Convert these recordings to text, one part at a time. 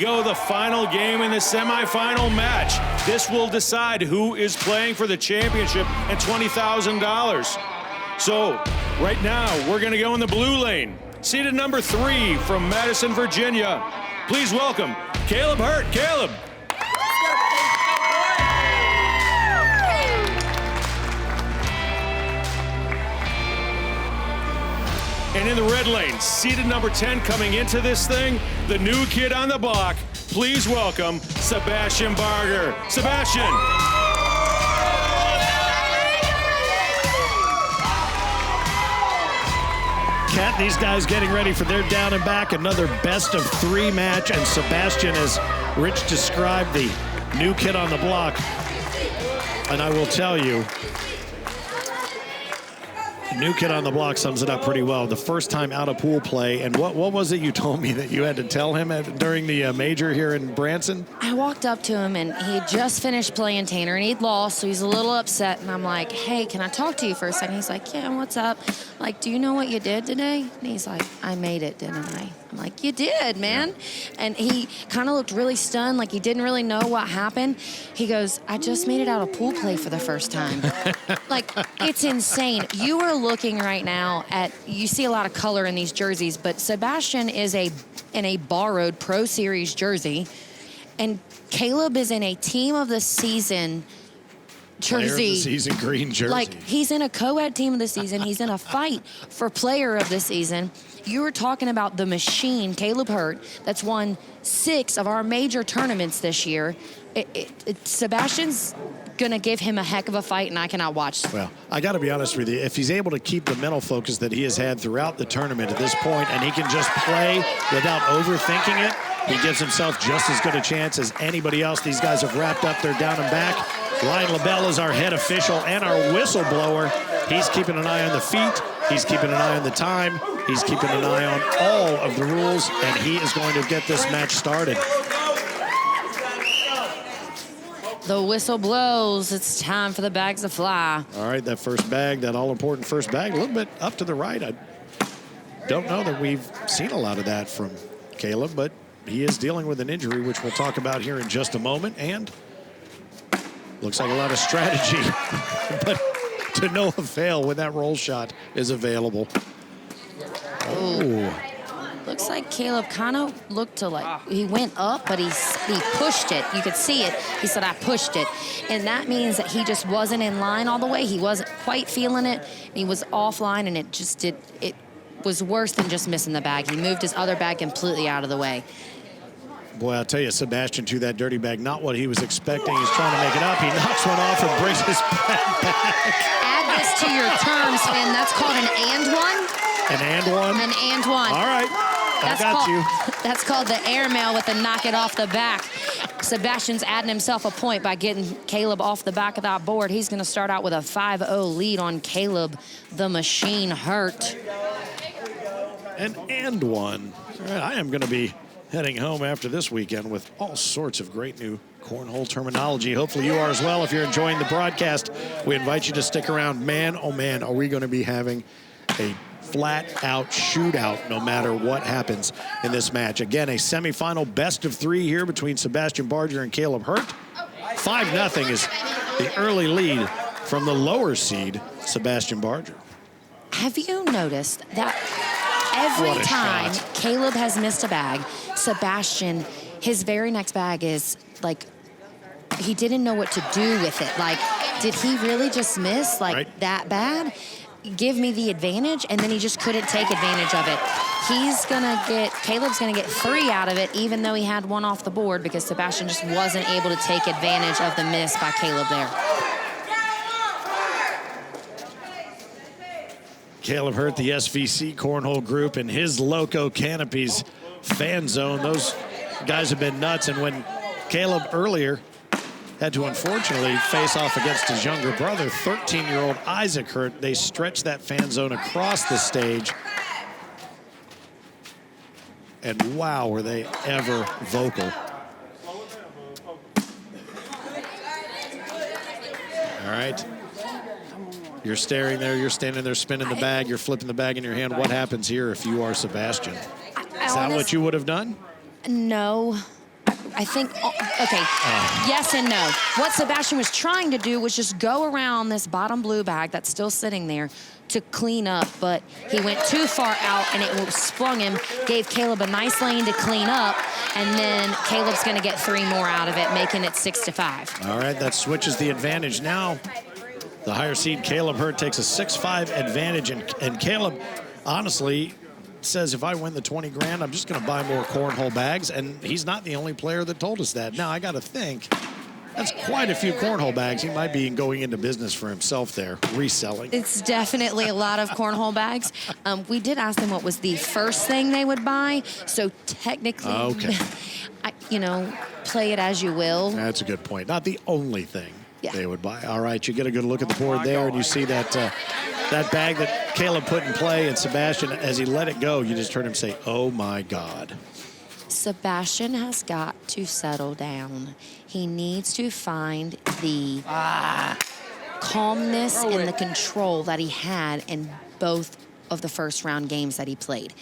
go, the final game in the semifinal match. This will decide who is playing for the championship and $20,000. So right now, we're gonna go in the blue lane. Seated number 3 from Madison, Virginia. Please welcome Kaleb Hurt. Kaleb. And in the red lane, seated number 10 coming into this thing, the new kid on the block. Please welcome Sebastian Barger. Sebastian. Kat, these guys getting ready for their down and back, another best of 3 match, and Sebastian, as Rich described, the new kid on the block. And I will tell you, new kid on the block sums it up pretty well. The first time out of pool play, and what was it you told me that you had to tell him during the major here in Branson? I walked up to him, and he had just finished playing Tanner, and he'd lost, so he's a little upset. And I'm like, hey, can I talk to you for a second? He's like, yeah, what's up? Like, do you know what you did today? And he's like, I made it, didn't I? I'm like, you did, man. Yeah. And he kind of looked really stunned, like he didn't really know what happened. He goes, I just made it out of pool play for the first time. Like, it's insane. You are looking right now at, you see a lot of color in these jerseys, but Sebastian is in a borrowed Pro Series jersey, and Kaleb is in a team of the season jersey. Player of the season green jersey. Like, he's in a co-ed team of the season. He's in a fight for player of the season. You were talking about the machine, Kaleb Hurt, that's won 6 of our major tournaments this year. Sebastian's going to give him a heck of a fight, and I cannot watch. Well, I got to be honest with you. If he's able to keep the mental focus that he has had throughout the tournament at this point, and he can just play without overthinking it, he gives himself just as good a chance as anybody else. These guys have wrapped up their down and back. Ryan LaBelle is our head official and our whistleblower. He's keeping an eye on the feet. He's keeping an eye on the time. He's keeping an eye on all of the rules, and he is going to get this match started. The whistle blows. It's time for the bags to fly. All right, that first bag, that all-important first bag, a little bit up to the right. I don't know that we've seen a lot of that from Kaleb, but he is dealing with an injury, which we'll talk about here in just a moment, and looks like a lot of strategy, but to no avail when that roll shot is available. Oh. Looks like Kaleb kind of looked to he went up, but he pushed it. You could see it. He said, I pushed it. And that means that he just wasn't in line all the way. He wasn't quite feeling it. He was offline, and it was worse than just missing the bag. He moved his other bag completely out of the way. Boy, I'll tell you, Sebastian to that dirty bag, not what he was expecting. He's trying to make it up. He knocks one off and brings his bag back. Add this to your terms, Finn. That's called an and one. An and one? An and one. All right. I got you. That's called the airmail with the knock it off the back. Sebastian's adding himself a point by getting Kaleb off the back of that board. He's going to start out with a 5-0 lead on Kaleb, the machine Hurt. And one. All right, I am going to be heading home after this weekend with all sorts of great new cornhole terminology. Hopefully you are as well. If you're enjoying the broadcast, we invite you to stick around. Man, oh man, are we going to be having a flat-out shootout no matter what happens in this match. Again, a semifinal best of 3 here between Sebastian Barger and Kaleb Hurt. 5-0 is the early lead from the lower seed, Sebastian Barger. Have you noticed that every time Kaleb has missed a bag, Sebastian, his very next bag is like, he didn't know what to do with it. Like, did he really just miss that bad? Give me the advantage, and then he just couldn't take advantage of it. Kaleb's gonna get 3 out of it, even though he had 1 off the board, because Sebastian just wasn't able to take advantage of the miss by Kaleb there. Kaleb Hurt, the SVC Cornhole Group, and his Loco Canopies fan zone. Those guys have been nuts, and when Kaleb earlier had to unfortunately face off against his younger brother, 13-year-old Isaac Hurt, they stretched that fan zone across the stage. And wow, were they ever vocal. All right. You're staring there, you're standing there spinning the bag, you're flipping the bag in your hand. What happens here if you are Sebastian? Is that what you would have done? No. I think, okay, yes and no. What Sebastian was trying to do was just go around this bottom blue bag that's still sitting there to clean up, but he went too far out and it sprung him, gave Kaleb a nice lane to clean up, and then Kaleb's gonna get 3 more out of it, making it 6-5. All right, that switches the advantage now. The higher seed, Kaleb Hurt, takes a 6-5 advantage, and Kaleb, honestly, says if I win the 20 grand, I'm just going to buy more cornhole bags, and he's not the only player that told us that. Now, I got to think, that's quite a few cornhole bags. He might be going into business for himself there, reselling. It's definitely a lot of cornhole bags. We did ask them what was the first thing they would buy, so technically, Okay. you know, play it as you will. That's a good point. Not the only thing they would buy. All right, you get a good look at the board there, and you see that that bag that Kaleb put in play, and Sebastian, as he let it go, you just heard him say, "Oh my God." Sebastian has got to settle down. He needs to find the calmness and the control that he had in both of the first round games that he played.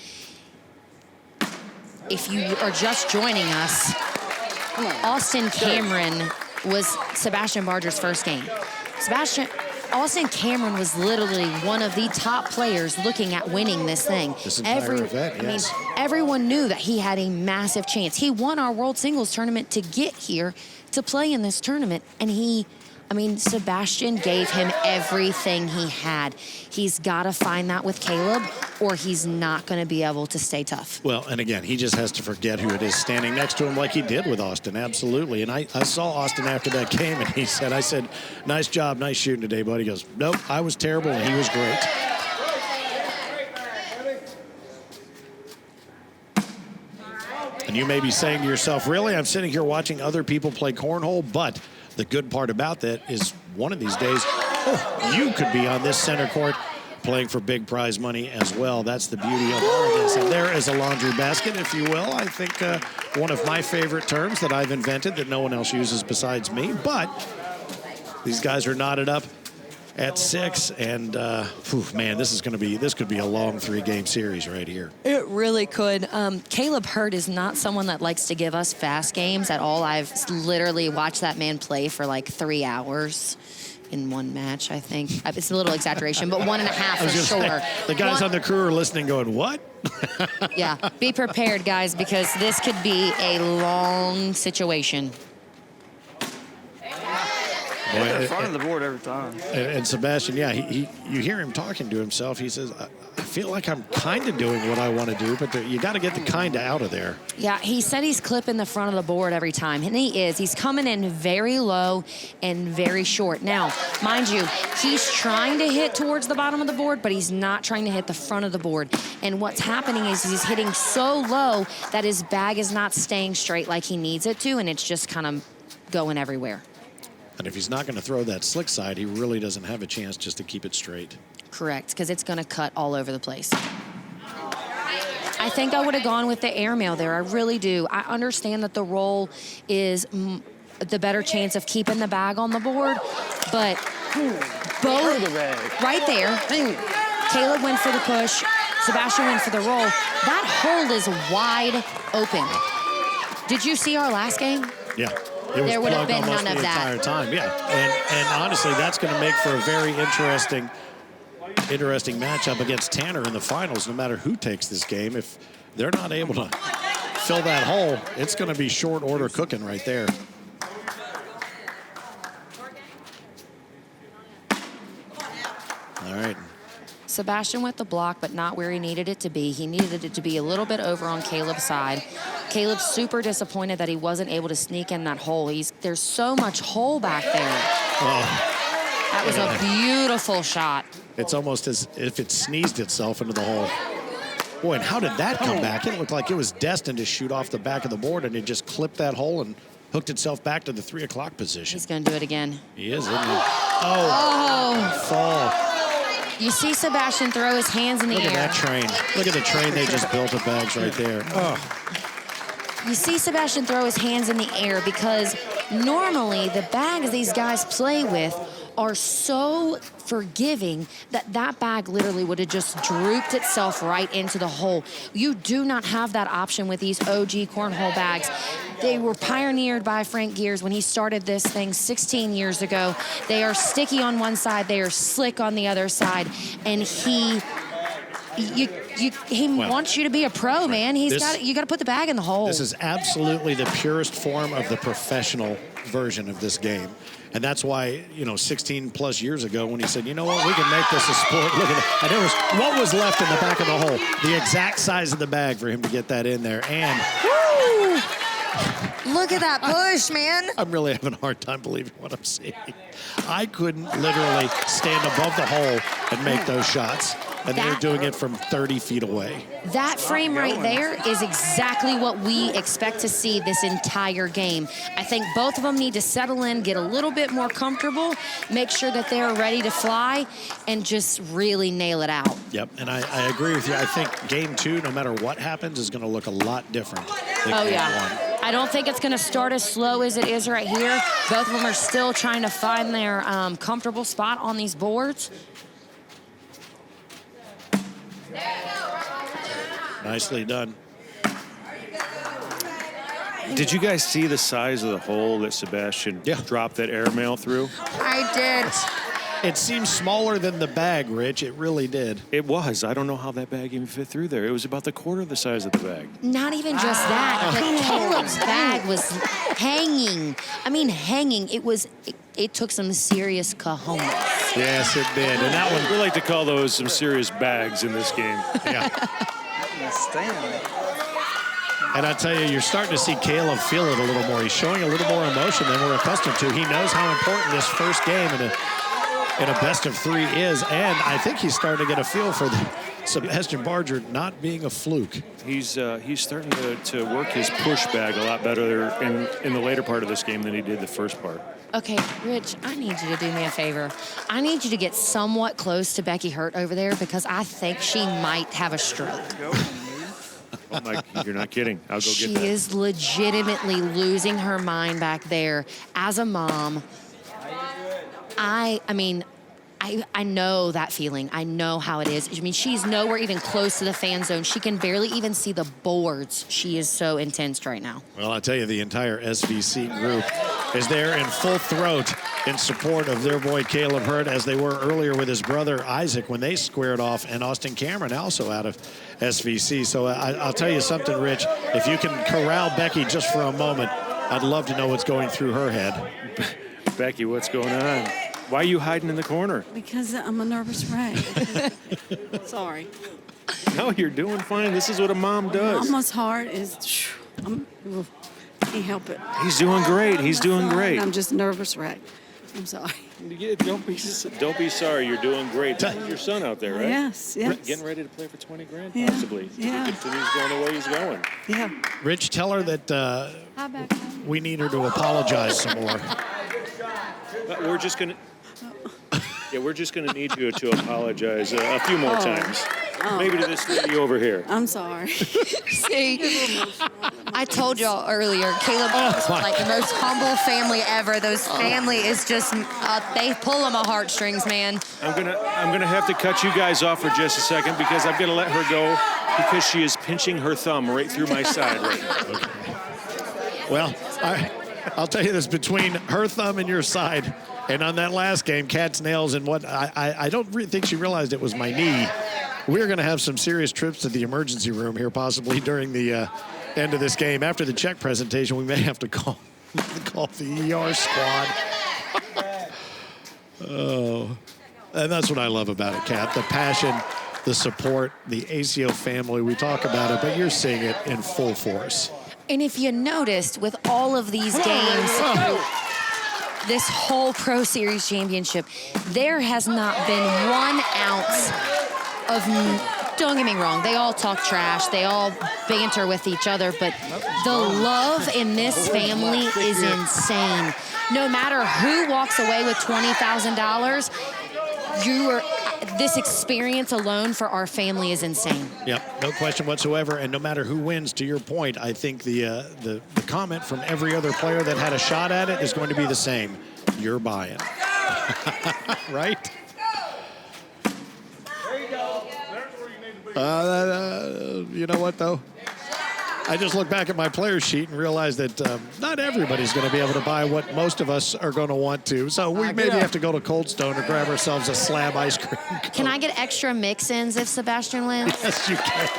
If you are just joining us, Austin Cameron was Sebastian Barger's first game. Austin Cameron was literally one of the top players looking at winning this thing. This entire event, yes. I mean, everyone knew that he had a massive chance. He won our World Singles Tournament to get here to play in this tournament, and Sebastian gave him everything he had. He's got to find that with Kaleb, or he's not going to be able to stay tough. Well, and again, he just has to forget who it is standing next to him like he did with Austin, absolutely. And I saw Austin after that game, and I said, nice job, nice shooting today, bud. He goes, nope, I was terrible, and he was great. And you may be saying to yourself, really, I'm sitting here watching other people play cornhole, but the good part about that is one of these days, you could be on this center court playing for big prize money as well. That's the beauty of Oregon. So there is a laundry basket, if you will. I think one of my favorite terms that I've invented that no one else uses besides me. But these guys are knotted up at 6, and man, this could be a long 3-game series right here. It really could. Kaleb Hurt is not someone that likes to give us fast games at all. I've literally watched that man play for like 3 hours in one match, I think. It's a little exaggeration, but 1.5 for sure. The guys on the crew are listening going, what? Yeah, be prepared, guys, because this could be a long situation. Boy, in front of the board every time. And Sebastian, you hear him talking to himself. He says, I feel like I'm kind of doing what I want to do, but you got to get the kind of out of there. Yeah, he said he's clipping the front of the board every time, and he is. He's coming in very low and very short. Now, mind you, he's trying to hit towards the bottom of the board, but he's not trying to hit the front of the board. And what's happening is he's hitting so low that his bag is not staying straight like he needs it to, and it's just kind of going everywhere. And if he's not going to throw that slick side, he really doesn't have a chance just to keep it straight. Correct, because it's going to cut all over the place. I think I would have gone with the airmail there. I really do. I understand that the roll is the better chance of keeping the bag on the board, but both right there. Kaleb went for the push. Sebastian went for the roll. That hole is wide open. Did you see our last game? Yeah. There would have been none of that. Entire time, yeah. And honestly, that's going to make for a very interesting matchup against Tanner in the finals. No matter who takes this game, if they're not able to fill that hole, it's going to be short order cooking right there. All right. Sebastian with the block, but not where he needed it to be. He needed it to be a little bit over on Kaleb's side. Kaleb's super disappointed that he wasn't able to sneak in that hole. There's so much hole back there. Oh. That was a beautiful shot. It's almost as if it sneezed itself into the hole. Boy, and how did that come back? It looked like it was destined to shoot off the back of the board, and it just clipped that hole and hooked itself back to the 3 o'clock position. He's going to do it again. He is, isn't he? Oh. Fall. You see Sebastian throw his hands in the air. Look at that train. Look at the train they just built of bags right there. Oh. You see Sebastian throw his hands in the air because normally the bags these guys play with are so forgiving that that bag literally would have just drooped itself right into the hole. You do not have that option with these OG cornhole bags. They were pioneered by Frank Gears when he started this thing 16 years ago. They are sticky on one side, they are slick on the other side, and he wants you to be a pro, man. You got to put the bag in the hole. This is absolutely the purest form of the professional version of this game. And that's why, 16 plus years ago when he said, you know what, we can make this a sport. Look at that. And there was, what was left in the back of the hole? The exact size of the bag for him to get that in there. And woo! Look at that push, man. I'm really having a hard time believing what I'm seeing. I couldn't literally stand above the hole and make those shots. And they're doing it from 30 feet away. That frame right there is exactly what we expect to see this entire game. I think both of them need to settle in, get a little bit more comfortable, make sure that they're ready to fly, and just really nail it out. Yep, and I agree with you. I think game 2, no matter what happens, is going to look a lot different than game 1. I don't think it's going to start as slow as it is right here. Both of them are still trying to find their comfortable spot on these boards. Nicely done. Did you guys see the size of the hole that Sebastian dropped that airmail through? I did. It seems smaller than the bag, Rich. It really did. It was. I don't know how that bag even fit through there. It was about the quarter of the size of the bag. Not even just that, but Caleb's bag was hanging. I mean, hanging. It took some serious cojones. Yes, it did. And that one, we like to call those some serious bags in this game. Yeah. And I tell you, you're starting to see Kaleb feel it a little more. He's showing a little more emotion than we're accustomed to. He knows how important this first game in a best of 3 is, and I think he's starting to get a feel for the Sebastian Barger not being a fluke. He's starting to work his push bag a lot better in the later part of this game than he did the first part. Okay, Rich, I need you to do me a favor. I need you to get somewhat close to Becky Hurt over there because I think she might have a stroke. Oh my, you're not kidding. I'll go get that. She is legitimately losing her mind back there. As a mom, I know that feeling. I know how it is. I mean, she's nowhere even close to the fan zone. She can barely even see the boards. She is so intense right now. Well, I tell you, the entire SVC group is there in full throat in support of their boy Kaleb Hurt, as they were earlier with his brother Isaac when they squared off, and Austin Cameron also out of SVC. So I'll tell you something, Rich. If you can corral Becky just for a moment, I'd love to know what's going through her head. Becky, what's going on? Why are you hiding in the corner? Because I'm a nervous wreck. Sorry. No, you're doing fine. This is what a mom does. Mama's heart is, can't help it. He's doing great. He's doing great. I'm just nervous wreck. I'm sorry. Yeah, don't be sorry. You're doing great. Your son out there, right? Yes. Getting ready to play for 20 grand, Yeah, possibly. yeah. If he continues going the way he's going. Yeah. Rich, tell her that we need her to apologize some more. We're just gonna need you to apologize a few more times. Maybe to this lady over here. I'm sorry. See, I told y'all earlier, Kaleb is like the most humble family ever. Those family is just, they pull on my heartstrings, man. I'm gonna have to cut you guys off for just a second because I'm gonna let her go because she is pinching her thumb right through my side right now. Okay. Well, I'll tell you this, between her thumb and your side, and on that last game, cat's nails and what, I don't think she realized it was my knee. We're going to have some serious trips to the emergency room here possibly during the end of this game. After the check presentation, we may have to call the ER squad. Oh, and that's what I love about it, Kat. The passion, the support, the ACO family, we talk about it, but you're seeing it in full force. And if you noticed, with all of these games, this whole Pro Series championship, there has not been 1 ounce of, don't get me wrong, they all talk trash, they all banter with each other, but the love in this family is insane. No matter who walks away with $20,000, this experience alone for our family is insane. Yep, no question whatsoever. And no matter who wins, to your point, I think the comment from every other player that had a shot at it is going to be the same. You're buying. Right? You know what, though? I just look back at my player sheet and realize that not everybody's going to be able to buy what most of us are going to want to. So we maybe have to go to Cold Stone or grab ourselves a slab ice cream cone. Can I get extra mix-ins if Sebastian wins? Yes, you can.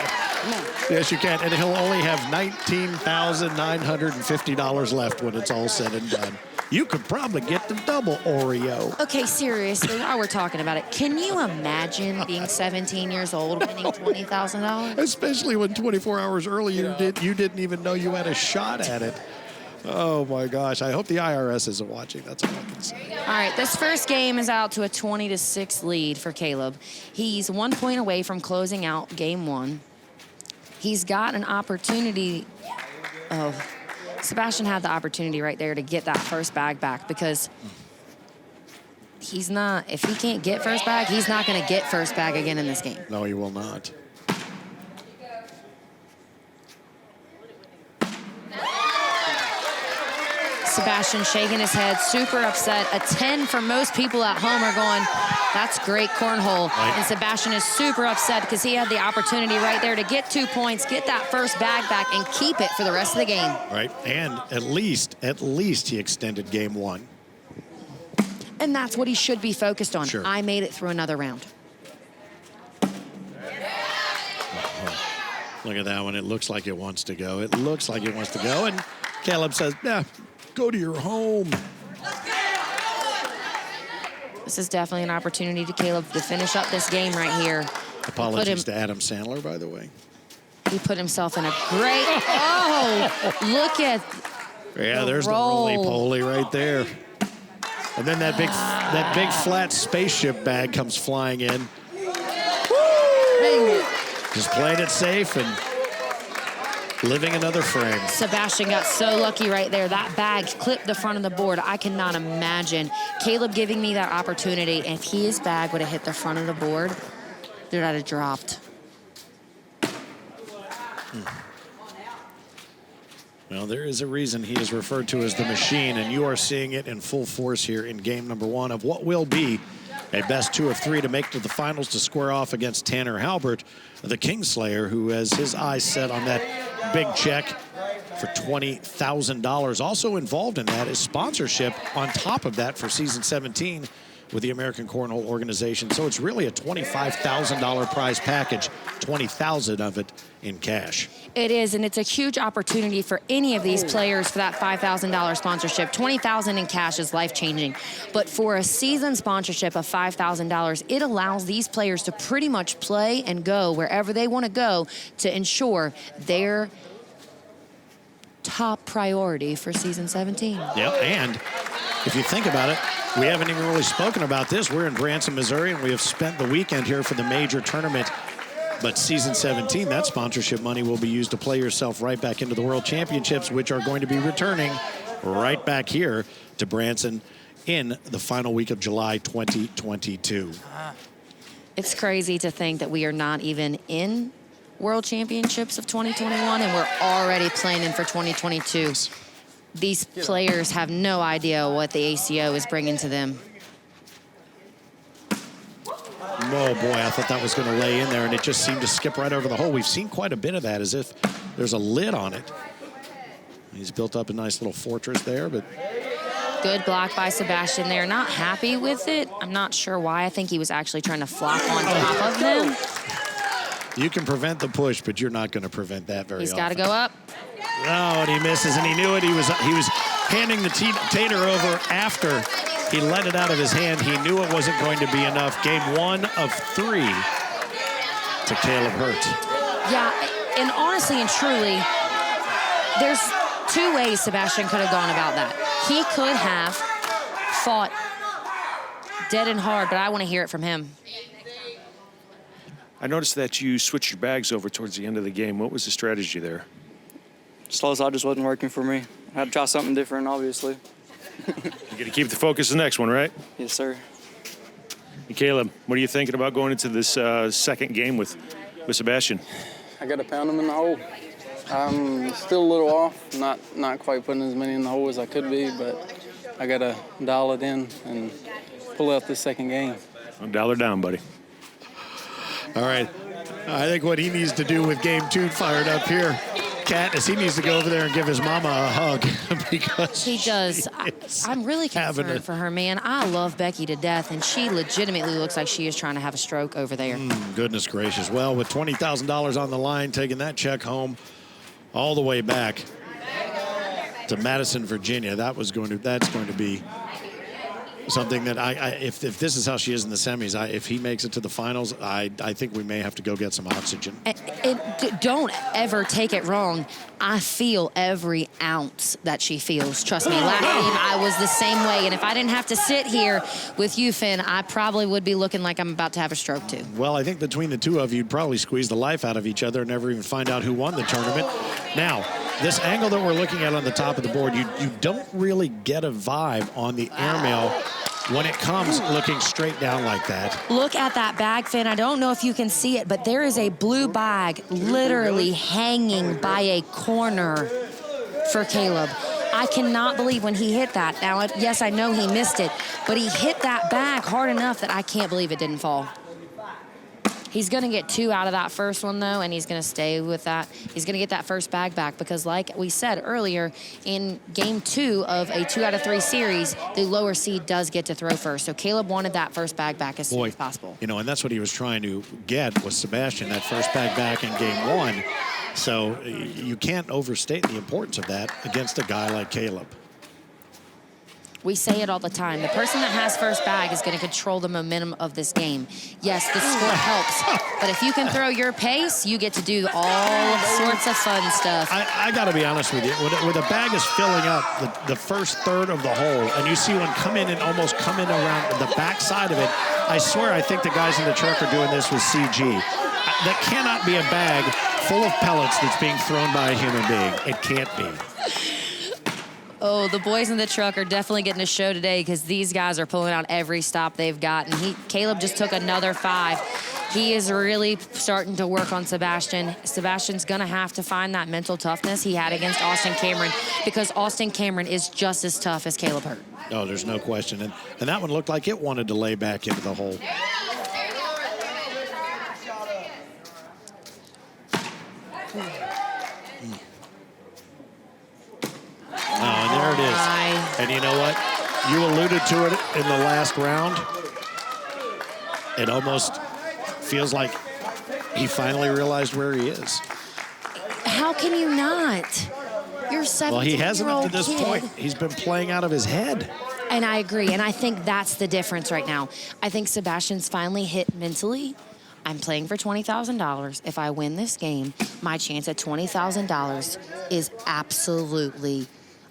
Yes, you can. And he'll only have $19,950 left when it's all said and done. You could probably get the double Oreo. Okay, seriously, while we're talking about it, can you imagine being 17 years old winning $20,000? Especially when 24 hours earlier you didn't even know you had a shot at it. Oh, my gosh. I hope the IRS isn't watching. That's all I can say. All right, this first game is out to a 20-6 lead for Kaleb. He's 1 point away from closing out game one. He's got an opportunity of... Sebastian had the opportunity right there to get that first bag back because he's not, if he can't get first bag, he's not going to get first bag again in this game. No, he will not. Sebastian shaking his head, super upset. A 10 for most people at home are going, that's great cornhole. Right. And Sebastian is super upset because he had the opportunity right there to get 2 points, get that first bag back, and keep it for the rest of the game. Right, and at least he extended game one. And that's what he should be focused on. Sure. I made it through another round. Look at that one. It looks like it wants to go. It looks like it wants to go. And Kaleb says, yeah, go to your home. This is definitely an opportunity to Kaleb to finish up this game right here. Apologies to Adam Sandler, by the way. He put himself in a great, oh, look at Yeah, the there's roll. the roly-poly right there. And then that big flat spaceship bag comes flying in. Woo! Just playing it safe and living another frame. Sebastian got so lucky right there. That bag clipped the front of the board. I cannot imagine Kaleb giving me that opportunity. If his bag would have hit the front of the board, it would have dropped. Well, there is a reason he is referred to as the machine, and you are seeing it in full force here in game number one of what will be a best 2 of 3 to make it to the finals to square off against Tanner Halbert, the Kingslayer, who has his eyes set on that big check for $20,000. Also involved in that is sponsorship on top of that for season 17 with the American Cornhole organization. So it's really a $25,000 prize package, $20,000 of it in cash. It is, and it's a huge opportunity for any of these players for that $5,000 sponsorship. $20,000 in cash is life-changing. But for a season sponsorship of $5,000, it allows these players to pretty much play and go wherever they want to go to ensure their top priority for season 17. Yep, and if you think about it, we haven't even really spoken about this. We're in Branson, Missouri, and we have spent the weekend here for the major tournament. But season 17, that sponsorship money will be used to play yourself right back into the World Championships, which are going to be returning right back here to Branson in the final week of July 2022. It's crazy to think that we are not even in World Championships of 2021, and we're already planning for 2022. These players have no idea what the ACO is bringing to them. Oh, boy, I thought that was going to lay in there, and it just seemed to skip right over the hole. We've seen quite a bit of that, as if there's a lid on it. He's built up a nice little fortress there, but... Good block by Sebastian there. Not happy with it. I'm not sure why. I think he was actually trying to flop on top of them. You can prevent the push, but you're not going to prevent that very He's often. got to go up. Oh, and he misses, and he knew it. He was handing the tater over after he let it out of his hand. He knew it wasn't going to be enough. Game 1 of 3 to Kaleb Hurt. Yeah, and honestly and truly, there's 2 ways Sebastian could have gone about that. He could have fought dead and hard, but I want to hear it from him. I noticed that you switched your bags over towards the end of the game. What was the strategy there? Slow slide just wasn't working for me. I had to try something different, obviously. You're going to keep the focus the next one, right? Yes, sir. And Kaleb, what are you thinking about going into this second game with Sebastian? I got to pound them in the hole. I'm still a little off, not quite putting as many in the hole as I could be, but I got to dial it in and pull out this second game. $1 down, buddy. All right. I think what he needs to do with game 2 fired up here, Kat, is he needs to go over there and give his mama a hug because He does. I'm really having concerned for her, man. I love Becky to death, and she legitimately looks like she is trying to have a stroke over there. Goodness gracious. Well, with $20,000 on the line, taking that check home all the way back to Madison, Virginia, that's going to be something that if this is how she is in the semis, if he makes it to the finals, I think we may have to go get some oxygen. Don't ever take it wrong. I feel every ounce that she feels. Trust me, last game I was the same way. And if I didn't have to sit here with you, Finn, I probably would be looking like I'm about to have a stroke too. Well, I think between the two of you, you'd probably squeeze the life out of each other and never even find out who won the tournament. Now, this angle that we're looking at on the top of the board, you don't really get a vibe on the airmail when it comes looking straight down like that. Look at that bag, Finn. I don't know if you can see it, but there is a blue bag literally hanging by a corner for Kaleb. I cannot believe when he hit that. Now, yes, I know he missed it, but he hit that bag hard enough that I can't believe it didn't fall. He's going to get 2 out of that first one, though, and he's going to stay with that. He's going to get that first bag back because, like we said earlier, in game 2 of a 2 out of 3 series, the lower seed does get to throw first. So Kaleb wanted that first bag back as soon as possible. You know, and that's what he was trying to get with Sebastian, that first bag back in game 1. So you can't overstate the importance of that against a guy like Kaleb. We say it all the time. The person that has first bag is going to control the momentum of this game. Yes, the score helps, but if you can throw your pace, you get to do all sorts of fun stuff. I got to be honest with you. When a bag is filling up the first third of the hole, and you see one come in and almost come in around the back side of it, I swear I think the guys in the truck are doing this with CG. That cannot be a bag full of pellets that's being thrown by a human being. It can't be. Oh, the boys in the truck are definitely getting a show today because these guys are pulling out every stop they've got. And Kaleb just took another 5. He is really starting to work on Sebastian. Sebastian's going to have to find that mental toughness he had against Austin Cameron because Austin Cameron is just as tough as Kaleb Hurt. Oh, there's no question. And that one looked like it wanted to lay back into the hole. And there it is. And you know what? You alluded to it in the last round. It almost feels like he finally realized where he is. How can you not? You're 17-year-old Well, he hasn't up to this kid. point. He's been playing out of his head. And I agree, and I think that's the difference right now. I think Sebastian's finally hit mentally. I'm playing for $20,000. If I win this game, my chance at $20,000 is absolutely,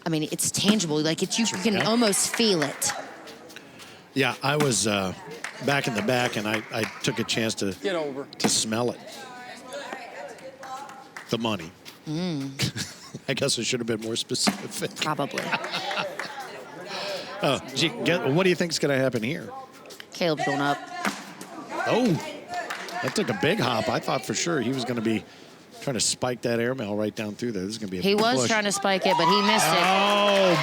I mean, it's tangible. Like, you can almost feel it. Yeah, I was back in the back, and I took a chance to smell it. The money. I guess I should have been more specific. Probably. Oh, gee, what do you think is going to happen here? Kaleb's going up. Oh, that took a big hop. I thought for sure he was going to be trying to spike that airmail right down through there. This is going to be a He big was push. trying to spike it, but he missed it. Oh,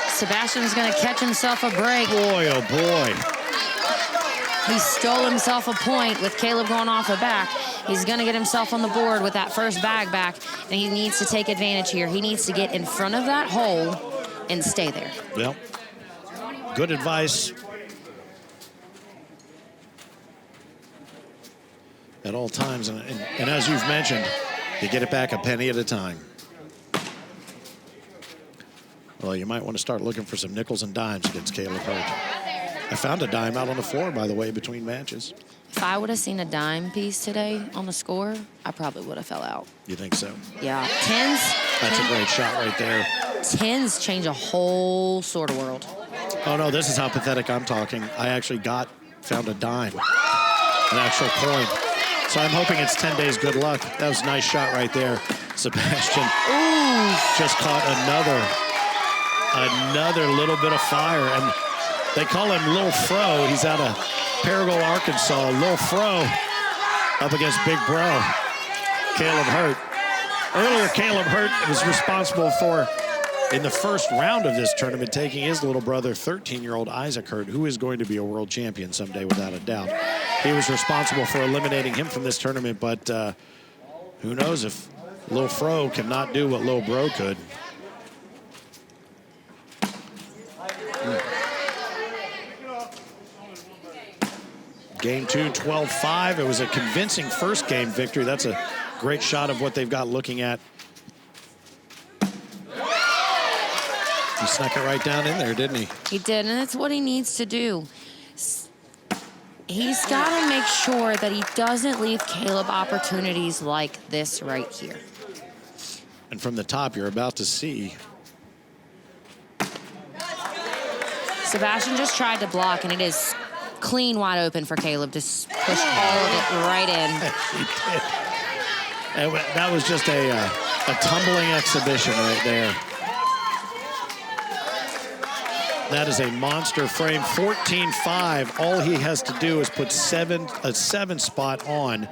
Sebastian's going to catch himself a break. boy, oh, boy. He stole himself a point with Kaleb going off the back. He's going to get himself on the board with that first bag back, and he needs to take advantage here. He needs to get in front of that hole and stay there. Well, good advice at all times. And as you've mentioned, you get it back a penny at a time. Well, you might want to start looking for some nickels and dimes against Kaleb Hurt. I found a dime out on the floor, by the way, between matches. If I would have seen a dime piece today on the score, I probably would have fell out. You think so? Yeah. Tens. That's a great shot right there. Tens change a whole sort of world. Oh, no, this is how pathetic I'm talking. I actually found a dime, an actual coin. So I'm hoping it's 10 days good luck. That was a nice shot right there. Sebastian just caught another little bit of fire. And they call him Lil Fro. He's out of Paragould, Arkansas. Lil Fro up against Big Bro, Kaleb Hurt. Earlier, Kaleb Hurt was responsible for in the first round of this tournament, taking his little brother, 13-year-old Isaac Hurt, who is going to be a world champion someday without a doubt. He was responsible for eliminating him from this tournament, but who knows if Lil Fro cannot do what Lil Bro could. Game 2, 12-5. It was a convincing first game victory. That's a great shot of what they've got looking at. He snuck it right down in there, didn't he? He did, and that's what he needs to do. He's got to make sure that he doesn't leave Kaleb opportunities like this right here. And from the top, you're about to see. Sebastian just tried to block, and it is clean wide open for Kaleb to push all of it right in. He did. And that was just a tumbling exhibition right there. That is a monster frame, 14-5. All he has to do is put a 7 spot on,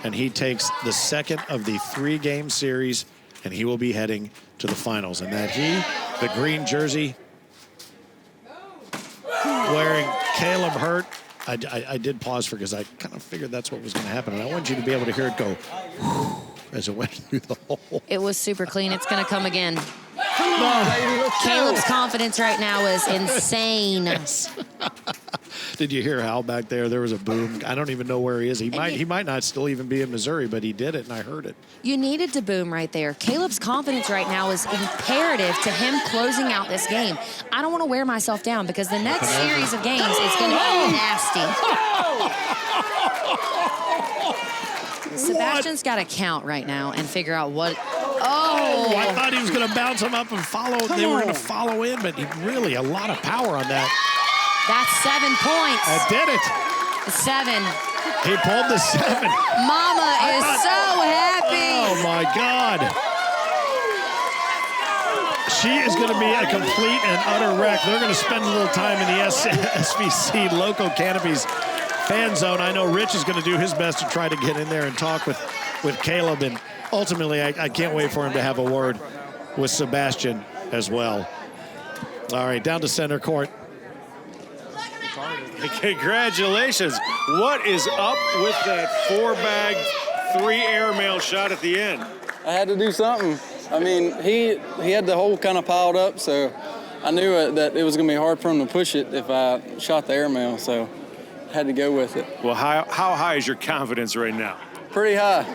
and he takes the second of the 3-game series, and he will be heading to the finals. And that the green jersey, wearing Kaleb Hurt. I did pause because I kind of figured that's what was going to happen, and I wanted you to be able to hear it go as it went through the hole. It was super clean. It's going to come again. Kaleb's confidence right now is insane. Yes. Did you hear Hal back there? There was a boom. I don't even know where he is. He might not still even be in Missouri, but he did it, and I heard it. You needed to boom right there. Kaleb's confidence right now is imperative to him closing out this game. I don't want to wear myself down because the next series of games is going to be nasty. Sebastian's got to count right now and figure out what. Oh! I thought he was going to bounce him up and follow. They were going to follow in, but really a lot of power on that. That's 7 points. I did it. 7. He pulled the 7. Mama is so happy. Oh, my God. She is going to be a complete and utter wreck. They're going to spend a little time in the SVC Local Canopies fan zone. I know Rich is going to do his best to try to get in there and talk with Kaleb. And ultimately, I can't wait for him to have a word with Sebastian as well. All right, down to center court. Congratulations. What is up with that 4-bag, 3 airmail shot at the end? I had to do something. I mean, he had the hole kind of piled up, so I knew that it was going to be hard for him to push it if I shot the airmail, so I had to go with it. Well, how high is your confidence right now? Pretty high.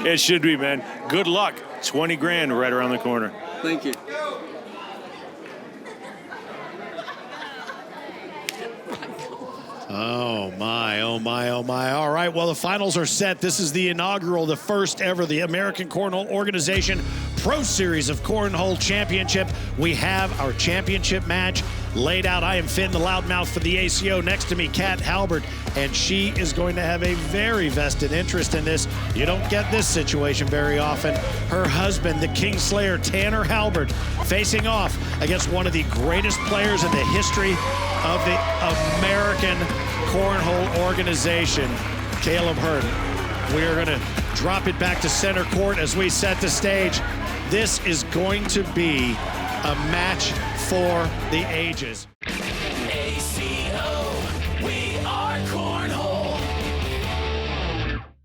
It should be, man. Good luck. 20 grand right around the corner. Thank you. Oh, my, oh, my, oh, my. All right, well, the finals are set. This is the inaugural, the first ever, the American Cornhole Organization Pro Series of Cornhole Championship. We have our championship match laid out. I am Finn, the loudmouth for the ACO. Next to me, Kat Halbert, and she is going to have a very vested interest in this. You don't get this situation very often. Her husband, the Kingslayer, Tanner Halbert, facing off against one of the greatest players in the history of the American Cornhole Organization, Kaleb Hurt. We are going to drop it back to center court as we set the stage. This is going to be a match for the ages.